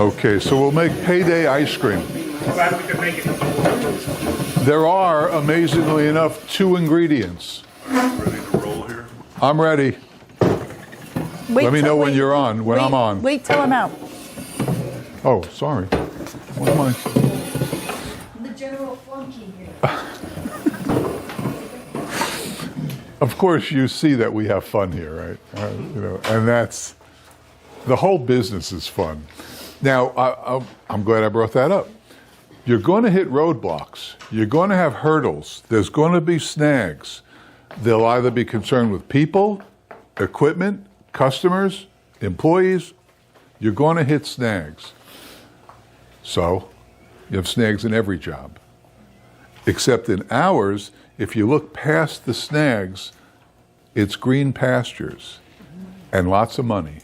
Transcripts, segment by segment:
Okay, so we'll make Payday Ice Cream. Glad we could make it. There are, amazingly enough, 2 ingredients. Ready to roll here? I'm ready. Let me know when you're on, when I'm on. Wait till I'm out. Oh, sorry. What am I? The general flunky here. Of course, you see that we have fun here, right? And that's, the whole business is fun. Now, I'm glad I brought that up. You're going to hit roadblocks. You're going to have hurdles. There's going to be snags. They'll either be concerned with people, equipment, customers, employees. You're going to hit snags. So, you have snags in every job. Except in ours, if you look past the snags, it's green pastures and lots of money.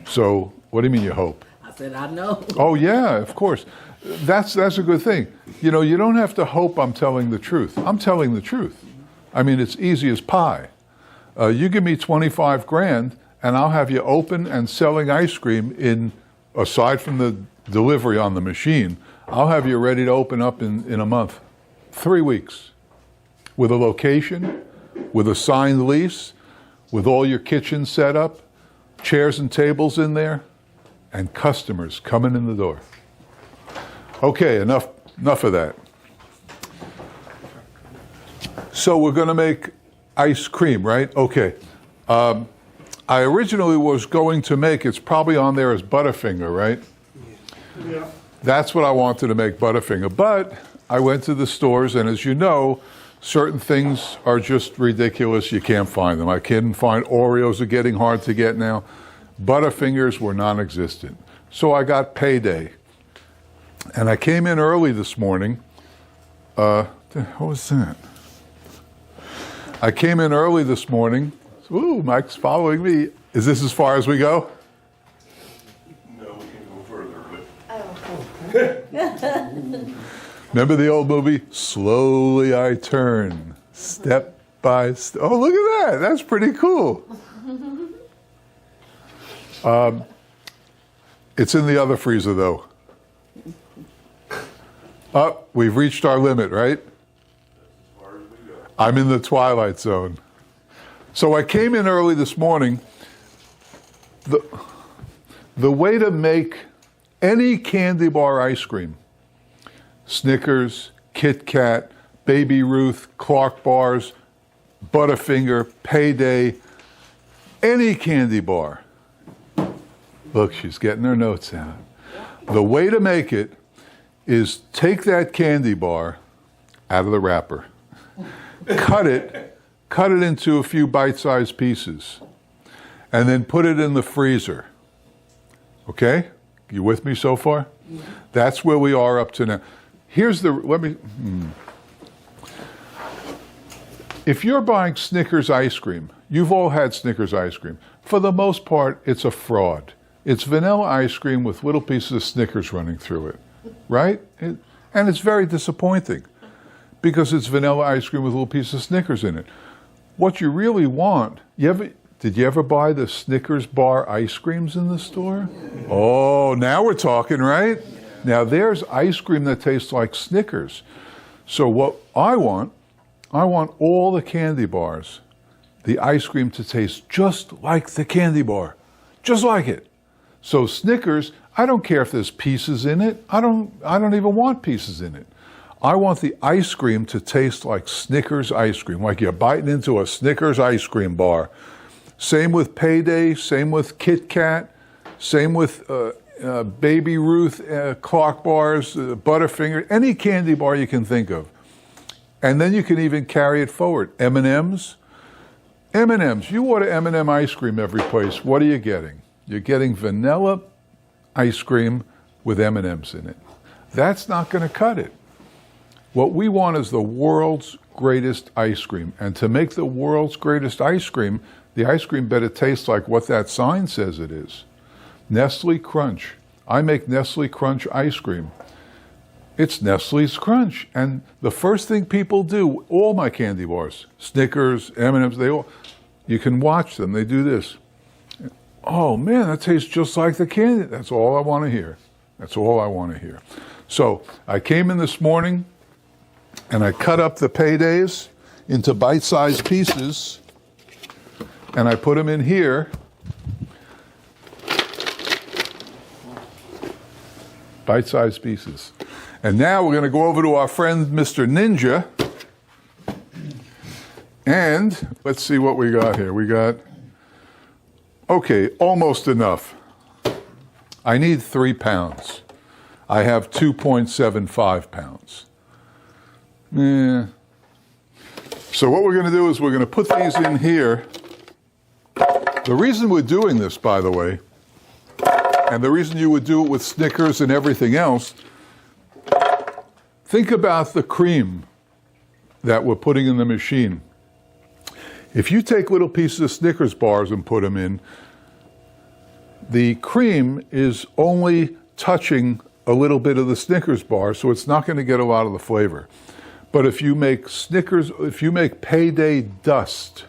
So, what do you mean you hope? I said, I know. Oh yeah, of course. That's a good thing. You know, you don't have to hope I'm telling the truth. I'm telling the truth. I mean, it's easy as pie. You give me 25 grand and I'll have you open and selling ice cream in, aside from the delivery on the machine, I'll have you ready to open up in a month. 3 weeks. With a location, with a signed lease, with all your kitchen set up, chairs and tables in there, and customers coming in the door. Okay, enough of that. So we're going to make ice cream, right? Okay. I originally was going to make, it's probably on there as Butterfinger, right? Yeah. That's what I wanted to make, Butterfinger. But I went to the stores, and as you know, certain things are just ridiculous. You can't find them. I couldn't find Oreos, are getting hard to get now. Butterfingers were non-existent. So I got Payday. And I came in early this morning. What was that? I came in early this morning. Ooh, Mike's following me. Is this as far as we go? No, we can go further. But... Remember the old movie? Slowly I turn, step by step. Oh, look at that. That's pretty cool. It's in the other freezer, though. Oh, we've reached our limit, right? As far as we go. I'm in the twilight zone. So I came in early this morning. The way to make any candy bar ice cream, Snickers, Kit Kat, Baby Ruth, Clark bars, Butterfinger, Payday, any candy bar. Look, she's getting her notes out. The way to make it is take that candy bar out of the wrapper, cut it into a few bite-sized pieces, and then put it in the freezer. Okay? You with me so far? That's where we are up to now. Here's the, If you're buying Snickers ice cream, you've all had Snickers ice cream. For the most part, it's a fraud. It's vanilla ice cream with little pieces of Snickers running through it, right? And it's very disappointing because it's vanilla ice cream with little pieces of Snickers in it. What you really want, did you ever buy the Snickers bar ice creams in the store? Oh, now we're talking, right? Now there's ice cream that tastes like Snickers. So what I want all the candy bars, the ice cream to taste just like the candy bar, just like it. So Snickers, I don't care if there's pieces in it. I don't even want pieces in it. I want the ice cream to taste like Snickers ice cream, like you're biting into a Snickers ice cream bar. Same with Payday, same with Kit Kat, same with Baby Ruth, Clark bars, Butterfinger, any candy bar you can think of. And then you can even carry it forward. M&Ms. M&Ms. You order M&M ice cream every place. What are you getting? You're getting vanilla ice cream with M&Ms in it. That's not going to cut it. What we want is the world's greatest ice cream. And to make the world's greatest ice cream, the ice cream better taste like what that sign says it is. Nestle Crunch. I make Nestle Crunch ice cream. It's Nestle's Crunch. And the first thing people do, all my candy bars, Snickers, M&Ms, you can watch them. They do this. Oh man, that tastes just like the candy. That's all I want to hear. That's all I want to hear. So I came in this morning and I cut up the Paydays into bite-sized pieces and I put them in here. Bite-sized pieces. And now we're going to go over to our friend Mr. Ninja. And let's see what we got here. We got, okay, almost enough. I need 3 pounds. I have 2.75 pounds. Yeah. So what we're going to do is we're going to put these in here. The reason we're doing this, by the way, and the reason you would do it with Snickers and everything else, think about the cream that we're putting in the machine. If you take little pieces of Snickers bars and put them in, the cream is only touching a little bit of the Snickers bar, so it's not going to get a lot of the flavor. But if you make Payday dust,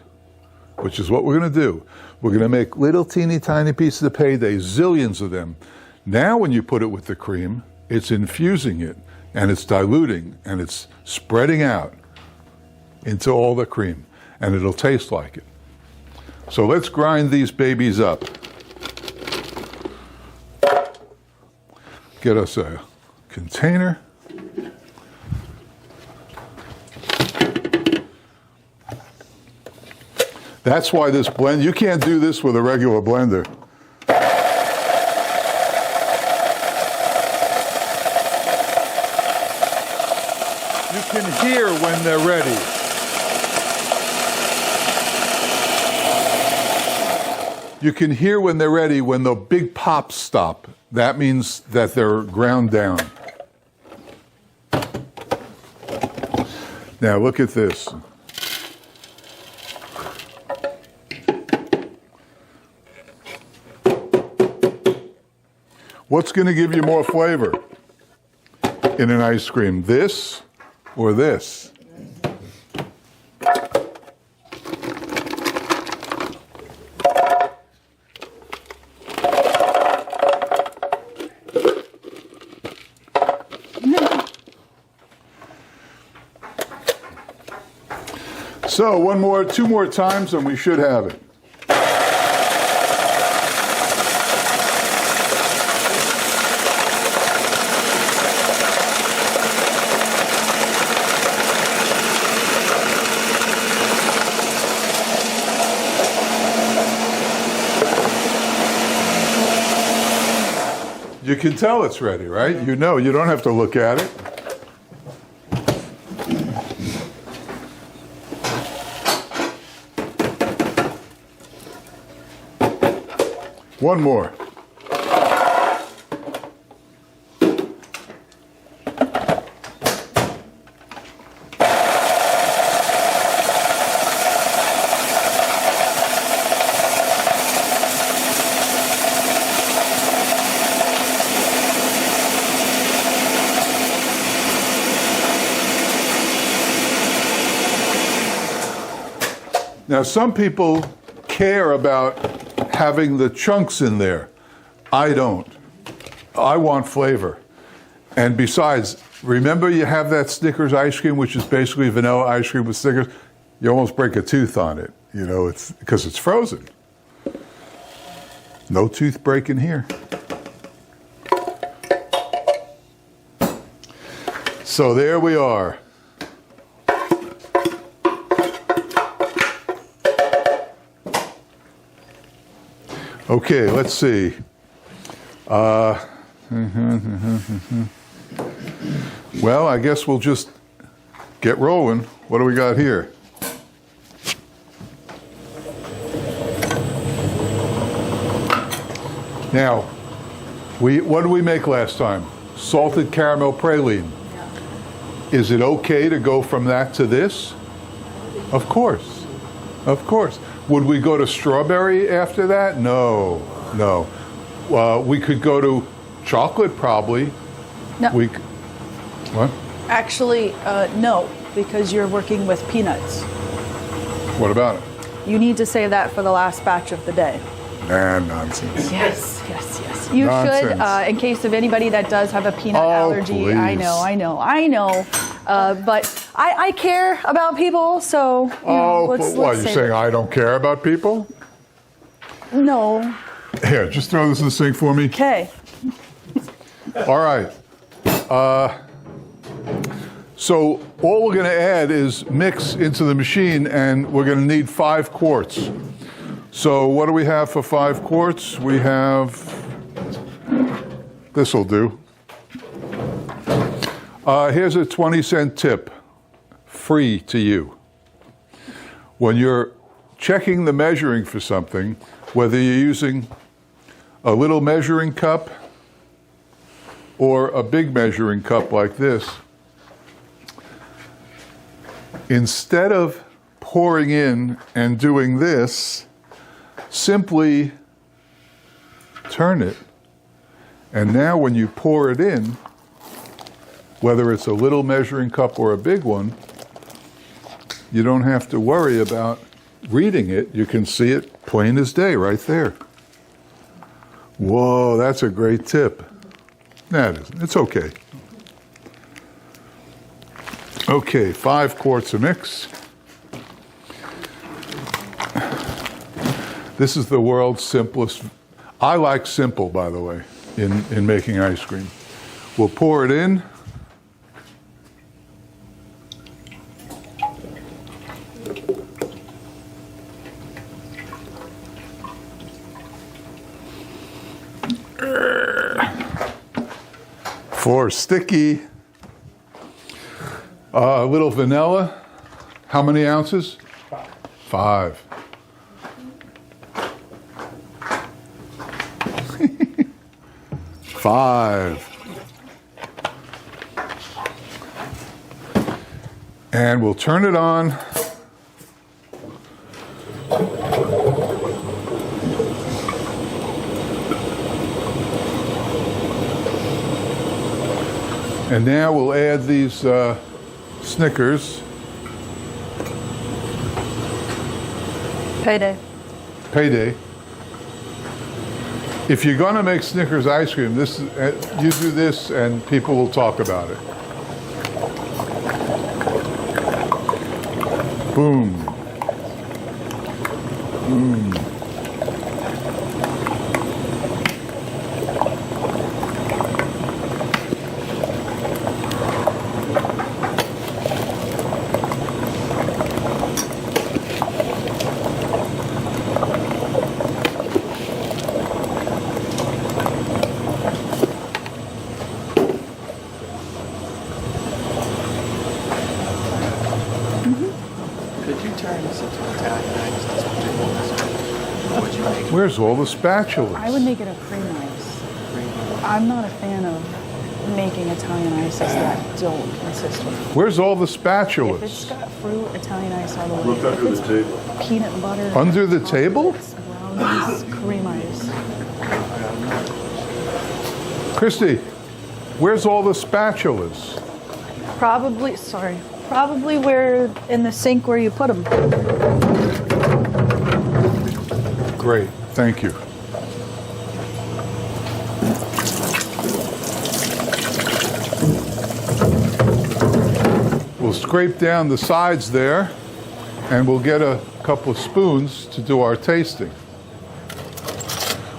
which is what we're going to do, we're going to make little teeny tiny pieces of Payday, zillions of them. Now when you put it with the cream, it's infusing it, and it's diluting, and it's spreading out into all the cream, and it'll taste like it. So let's grind these babies up. Get us a container. That's why this blend, you can't do this with a regular blender. You can hear when they're ready. You can hear when they're ready, when the big pops stop. That means that they're ground down. Now look at this. What's going to give you more flavor in an ice cream? This or this? So two more times and we should have it. You can tell it's ready, right? You know, you don't have to look at it. One more. Now, some people care about having the chunks in there. I don't. I want flavor. And besides, remember you have that Snickers ice cream, which is basically vanilla ice cream with Snickers? You almost break a tooth on it, you know, it's because it's frozen. No tooth breaking here. So there we are. Okay, let's see. Well, I guess we'll just get rolling. What do we got here? Now, what did we make last time? Salted caramel praline. Is it okay to go from that to this? Of course. Of course. Would we go to strawberry after that? No, no. We could go to chocolate probably. No. What? Actually, no, because you're working with peanuts. What about it? You need to save that for the last batch of the day. Nonsense. Yes, yes, yes. You Nonsense. should, in case of anybody that does have a peanut Oh, allergy. I please. I know. But I care about people, so let's What, you're say saying I don't care about people? no. Here, just throw this in the sink for me. Okay. All right. So all we're going to add is mix into the machine, and we're going to need 5 quarts. So what do we have for 5 quarts? We have, this will do. Here's a 20-cent tip, free to you. When you're checking the measuring for something, whether you're using a little measuring cup or a big measuring cup like this, instead of pouring in and doing this, simply turn it. And now when you pour it in, whether it's a little measuring cup or a big one, you don't have to worry about reading it. You can see it plain as day right there. Whoa, that's a great tip. Nah, it isn't. It's okay. Okay, 5 quarts of mix. This is the world's simplest. I like simple, by the way, in making ice cream. We'll pour it in. For sticky, a little vanilla. How many ounces? 5. Five. And we'll turn it on. And now we'll add these Snickers. Payday. Payday. If you're going to make Snickers ice cream, this you do this and people will talk about it. Boom. Boom. Could you turn this into Italian ice? Would you make Where's all the spatulas? I would make it a cream ice. I'm not a fan of making Italian ices that don't consist of. Where's all the If it's spatulas? got fruit, Italian ice all the way. Look If under it's the table. peanut butter. Under the table? chocolates, brownies, cream ice. Christy, where's all the spatulas? Probably where in the sink where you put them. Great, thank you. We'll scrape down the sides there, and we'll get a couple of spoons to do our tasting.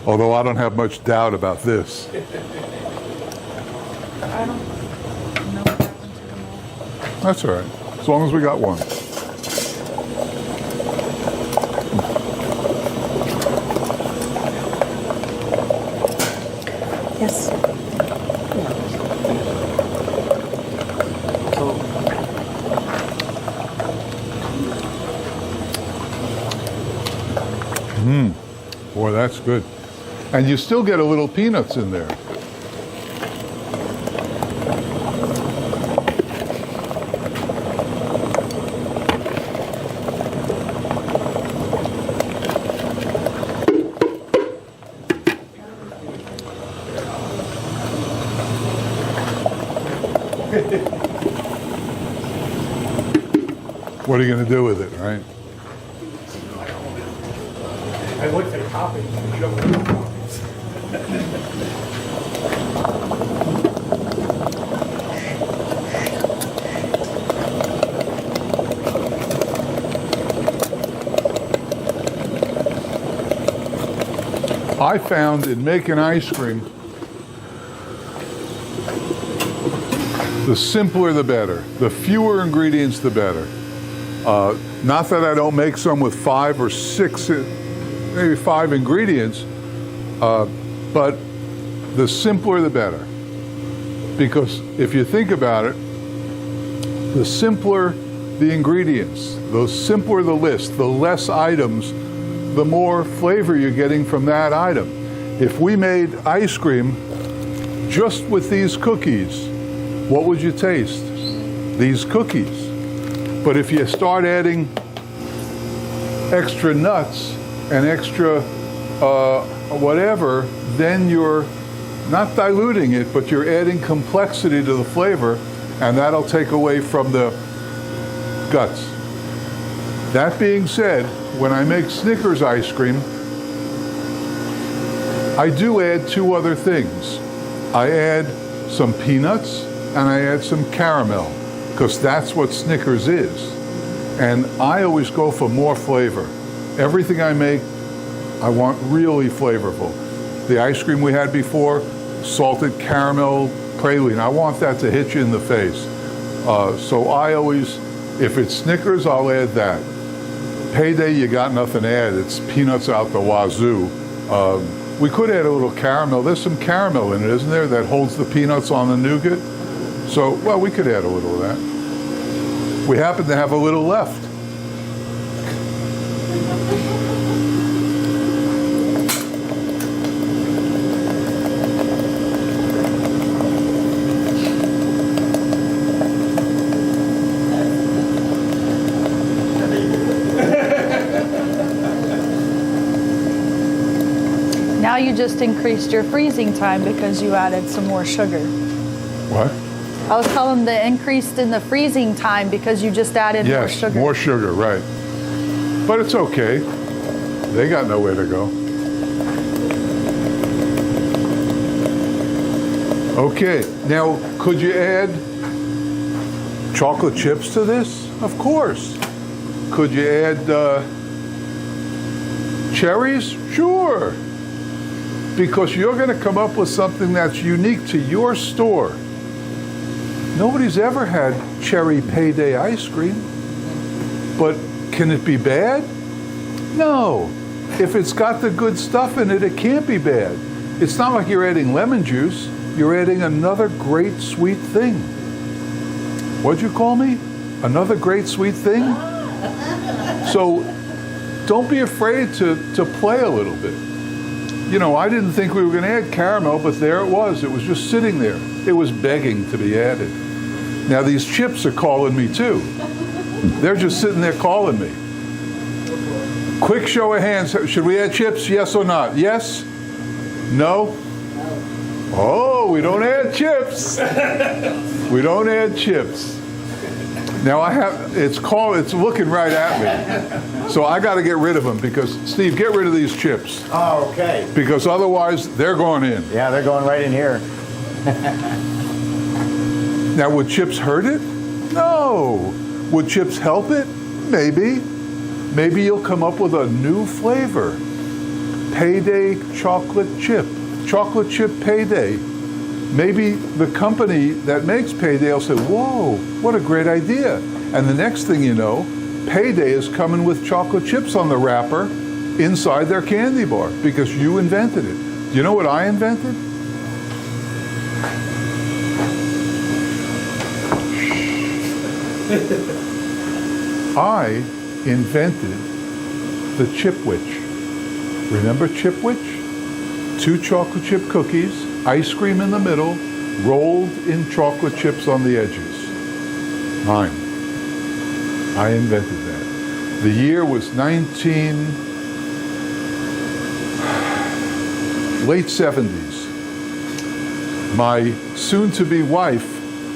Although I don't have much doubt about this. I don't know what happened to them all. That's all right, as long as we got one. Yes. Boy, that's good. And you still get a little peanuts in there. What are you going to do with it, right? I would say toppings, but you don't want toppings. I found in making ice cream, the simpler the better. The fewer ingredients, the better. Not that I don't make some with 5 or 6, maybe 5 ingredients, but the simpler the better. Because if you think about it, the simpler the ingredients, the simpler the list, the less items, the more flavor you're getting from that item. If we made ice cream just with these cookies, what would you taste? These cookies. But if you start adding extra nuts and extra whatever, then you're not diluting it, but you're adding complexity to the flavor, and that'll take away from the guts. That being said, when I make Snickers ice cream, I do add 2 other things. I add some peanuts and I add some caramel, because that's what Snickers is. And I always go for more flavor. Everything I make, I want really flavorful. The ice cream we had before, salted caramel praline, I want that to hit you in the face. So I always, if it's Snickers, I'll add that. Payday, you got nothing to add. It's peanuts out the wazoo. We could add a little caramel. There's some caramel in it, isn't there, that holds the peanuts on the nougat? So, well, we could add a little of that. We happen to have a little left. Now you just increased your freezing time because you added some more sugar. What? I was telling them the increased in the freezing time because you just added more Yes, sugar. more sugar, right. But it's okay. They got nowhere to go. Okay, now could you add chocolate chips to this? Of course. Could you add cherries? Sure. Because you're going to come up with something that's unique to your store. Nobody's ever had cherry Payday ice cream. But can it be bad? No. If it's got the good stuff in it, it can't be bad. It's not like you're adding lemon juice. You're adding another great sweet thing. What'd you call me? Another great sweet thing? So don't be afraid to play a little bit. You know, I didn't think we were going to add caramel, but there it was. It was just sitting there. It was begging to be added. Now these chips are calling me too. They're just sitting there calling me. Quick show of hands. Should we add chips? Yes or not? Yes? No? Oh, we don't add chips. We don't add chips. Now it's looking right at me. So I got to get rid of them because, Steve, get rid of these chips. Oh, okay. Because otherwise they're going in. Yeah, they're going right in here. Now, would chips hurt it? No. Would chips help it? Maybe. Maybe you'll come up with a new flavor. Payday chocolate chip. Chocolate chip Payday. Maybe the company that makes Payday will say, whoa, what a great idea. And the next thing you know, Payday is coming with chocolate chips on the wrapper inside their candy bar because you invented it. Do you know what I invented? I invented the Chipwich. Remember Chipwich? 2 chocolate chip cookies, ice cream in the middle, rolled in chocolate chips on the edges. Mine. I invented that. The year was late 70s. My soon-to-be wife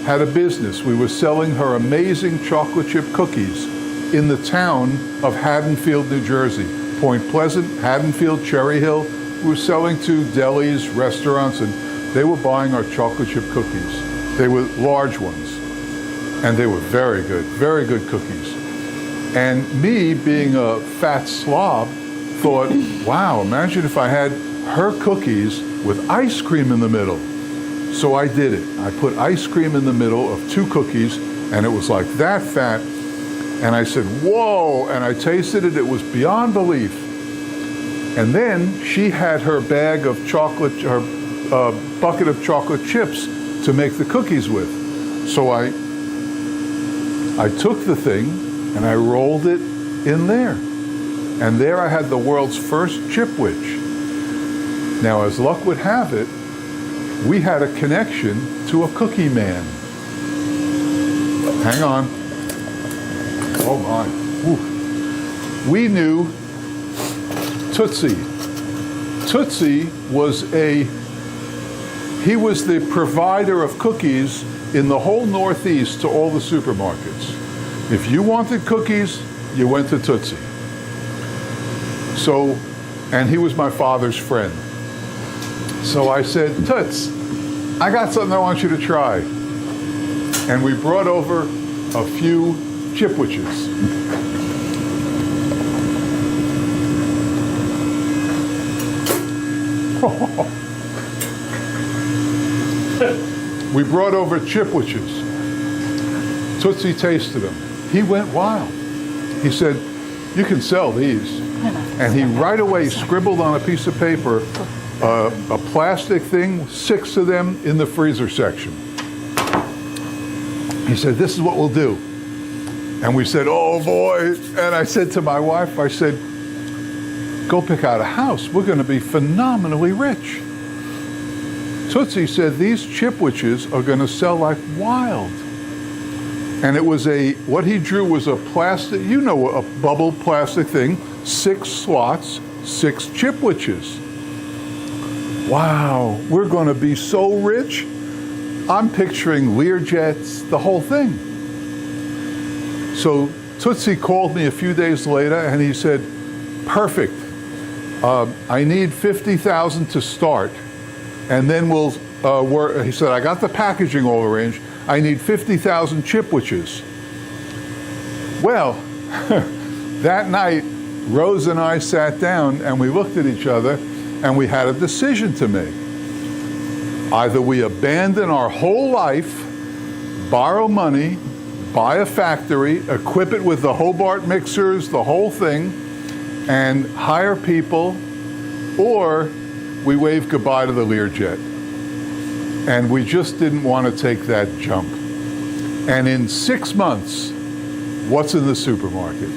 had a business. We were selling her amazing chocolate chip cookies in the town of Haddonfield, New Jersey. Point Pleasant, Haddonfield, Cherry Hill. We were selling to delis, restaurants, and they were buying our chocolate chip cookies. They were large ones, and they were very good cookies. And me, being a fat slob, thought, wow, imagine if I had her cookies with ice cream in the middle. So I did it. I put ice cream in the middle of 2 cookies, and it was like that fat. And I said, whoa, and I tasted it. It was beyond belief. And then she had her bag of chocolate, her bucket of chocolate chips to make the cookies with. So I took the thing and I rolled it in there. And there I had the world's first chipwich. Now, as luck would have it, we had a connection to a cookie man. Hang on. Oh my. Ooh. We knew Tootsie. Tootsie was he was the provider of cookies in the whole Northeast to all the supermarkets. If you wanted cookies, you went to Tootsie. So, and he was my father's friend. So I said, Toots, I got something I want you to try. And we brought over a few chipwiches. We brought over chipwiches. Tootsie tasted them. He went wild. He said, you can sell these. And he right away scribbled on a piece of paper a plastic thing, 6 of them in the freezer section. He said, this is what we'll do. And we said, oh boy. And I said to my wife, I said, go pick out a house. We're going to be phenomenally rich. Tootsie said, these chipwiches are going to sell like wild. And it was what he drew was a plastic, a bubble plastic thing, 6 slots, 6 chipwiches. Wow, we're going to be so rich. I'm picturing Learjets, the whole thing. So Tootsie called me a few days later and he said, perfect. I need $50,000 to start. And then we'll work. He said, I got the packaging all arranged. I need 50,000 chipwiches. Well, that night, Rose and I sat down and we looked at each other and we had a decision to make. Either we abandon our whole life, borrow money, buy a factory, equip it with the Hobart mixers, the whole thing, and hire people, or we wave goodbye to the Learjet. And we just didn't want to take that jump. And in 6 months, what's in the supermarket?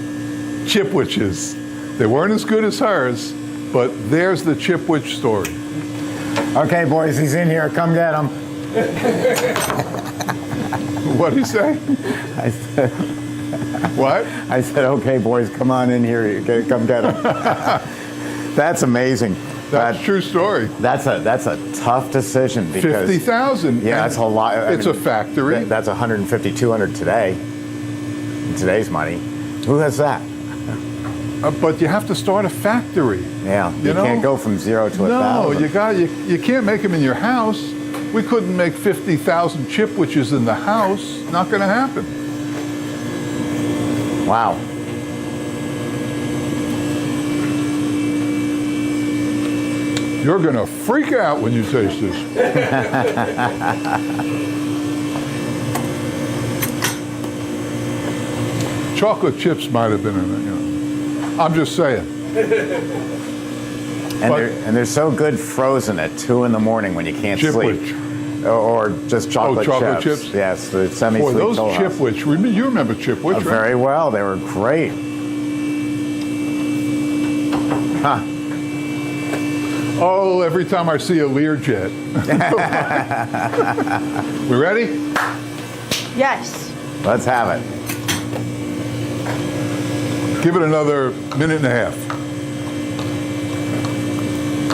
Chipwiches. They weren't as good as hers, but there's the chipwich story. Okay, boys, he's in here. Come get him. What'd he say? I said, What? I said, okay, boys, come on in here. Okay, come get him. That's amazing. That's a true story. That's a tough decision because 50,000. Yeah, that's a lot. It's a factory. That's 150, 200 today. In today's money, who has that? But you have to start a factory. Yeah, you can't go from 0 to 1,000. No, you can't make them in your house. We couldn't make 50,000 chipwiches in the house. Not going to happen. Wow. You're going to freak out when you taste this. Chocolate chips might have been in it, I'm just saying. And they're so good frozen at 2 in the morning when you can't sleep. Chipwich. Or just chocolate, chocolate chips. chips? Yes, the semi-sweet Boy, those Toll House. chipwich, you remember chipwich, right? Very well. They were great. Huh. Oh, every time I see a Learjet. We ready? Yes. Let's have it. Give it another minute and a half.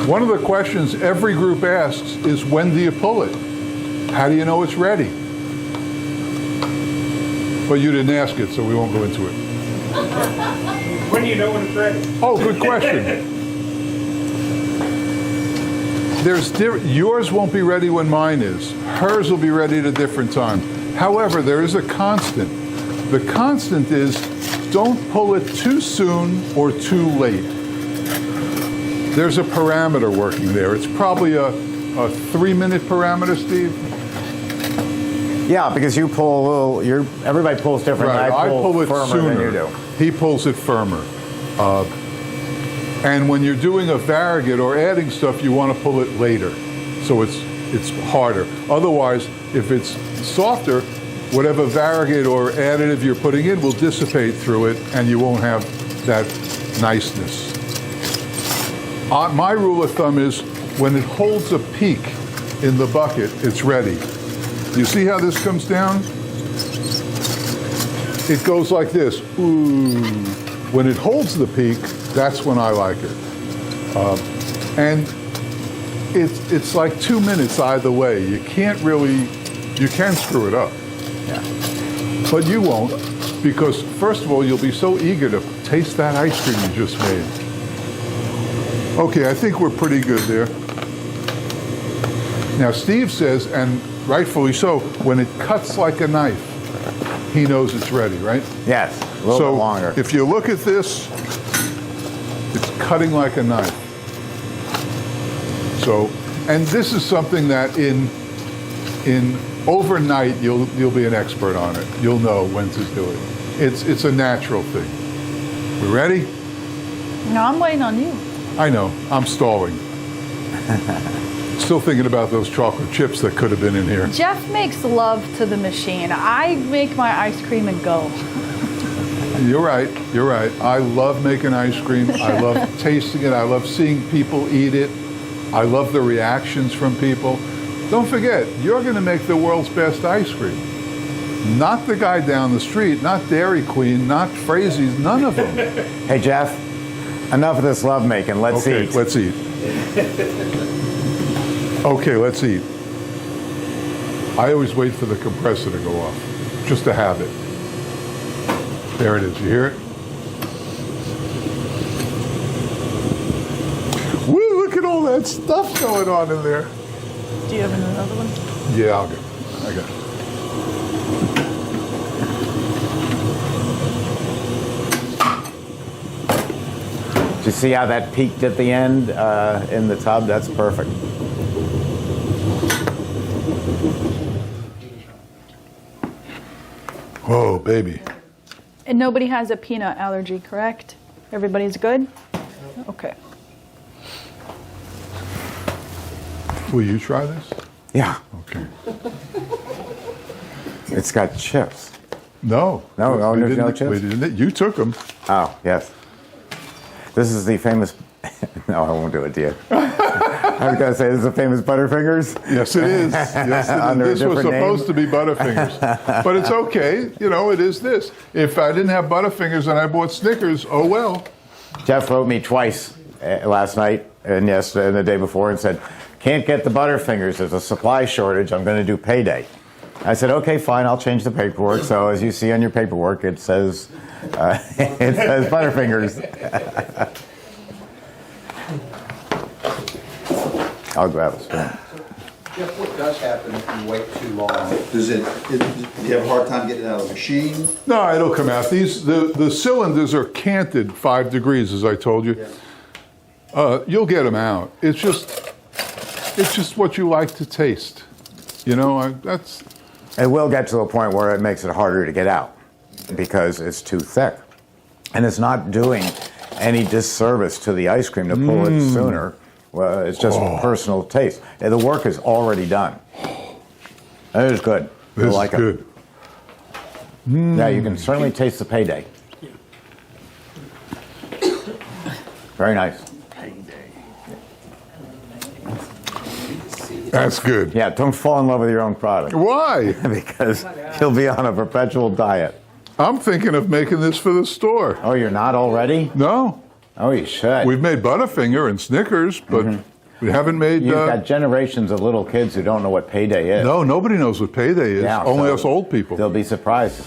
One of the questions every group asks is, when do you pull it? How do you know it's ready? But you didn't ask it, so we won't go into it. When do you know when it's ready? Oh, good question. Yours won't be ready when mine is. Hers will be ready at a different time. However, there is a constant. The constant is don't pull it too soon or too late. There's a parameter working there. It's probably a 3-minute parameter, Steve. Yeah, because you pull a little. Everybody pulls different. Right, I pull it firmer sooner. than you do. He pulls it firmer. And when you're doing a variegate or adding stuff, you want to pull it later, so it's harder. Otherwise, if it's softer, whatever variegate or additive you're putting in will dissipate through it, and you won't have that niceness. My rule of thumb is when it holds a peak in the bucket, it's ready. You see how this comes down? It goes like this. Ooh. When it holds the peak, that's when I like it. And it's like 2 minutes either way. You can screw it up. Yeah. But you won't, because first of all, you'll be so eager to taste that ice cream you just made. Okay, I think we're pretty good there. Now, Steve says, and rightfully so, when it cuts like a knife, he knows it's ready, right? Yes, a little bit longer. If you look at this, it's cutting like a knife. So, and this is something that in overnight you'll be an expert on it. You'll know when to do it. It's a natural thing. We ready? No, I'm waiting on you. I know. I'm stalling. Still thinking about those chocolate chips that could have been in here. Jeff makes love to the machine. I make my ice cream and go. You're right. You're right. I love making ice cream. I love tasting it. I love seeing people eat it. I love the reactions from people. Don't forget, you're going to make the world's best ice cream. Not the guy down the street, not Dairy Queen, not Frazie's, none of them. Hey, Jeff, enough of this lovemaking. Let's eat. Let's eat. Okay, let's eat. I always wait for the compressor to go off, just to have it. There it is. You hear it? Woo, look at all that stuff going on in there. Do you have another one? Yeah, I'll get it. I got it. Did you see how that peaked at the end in the tub? That's perfect. Whoa, baby. And nobody has a peanut allergy, correct? Everybody's good? Okay. Will you try this? Yeah, Okay. it's got chips. No. No, we there's no didn't- chips? we didn't. You took them. Oh, yes. This is the famous. No, I won't do it to you. I was going to say this is the famous Butterfingers. Yes, it is. Yes, it is. Under a This was different name. supposed to be Butterfingers. But it's okay. You know, it is this. If I didn't have Butterfingers and I bought Snickers, oh well. Jeff wrote me twice last night and yesterday and the day before and said, "Can't get the Butterfingers. There's a supply shortage. I'm going to do Payday." I said, "Okay, fine. I'll change the paperwork." So as you see on your paperwork, it says it says Butterfingers. I'll grab a spoon. Jeff, what does happen if you wait too long? Do you have a hard time getting it out of the machine? No, it'll come out. The cylinders are canted 5 degrees, as I told you. You'll get them out. It's just what you like to taste. You know, that's. It will get to a point where it makes it harder to get out because it's too thick. And it's not doing any disservice to the ice cream to pull it sooner. Well, it's just personal taste. And the work is already done. It is good. This I like is good. it. Yeah, you can certainly taste the Payday. Very nice. That's good. Yeah, don't fall in love with your own product Why? because you'll be on a perpetual diet. I'm thinking of making this for the store. Oh, you're not already? No. Oh, you should. We've made Butterfinger and Snickers, but we haven't made. You've got generations of little kids who don't know what Payday is. No, nobody knows what Payday is. Yeah, Only so us old people. They'll be surprised.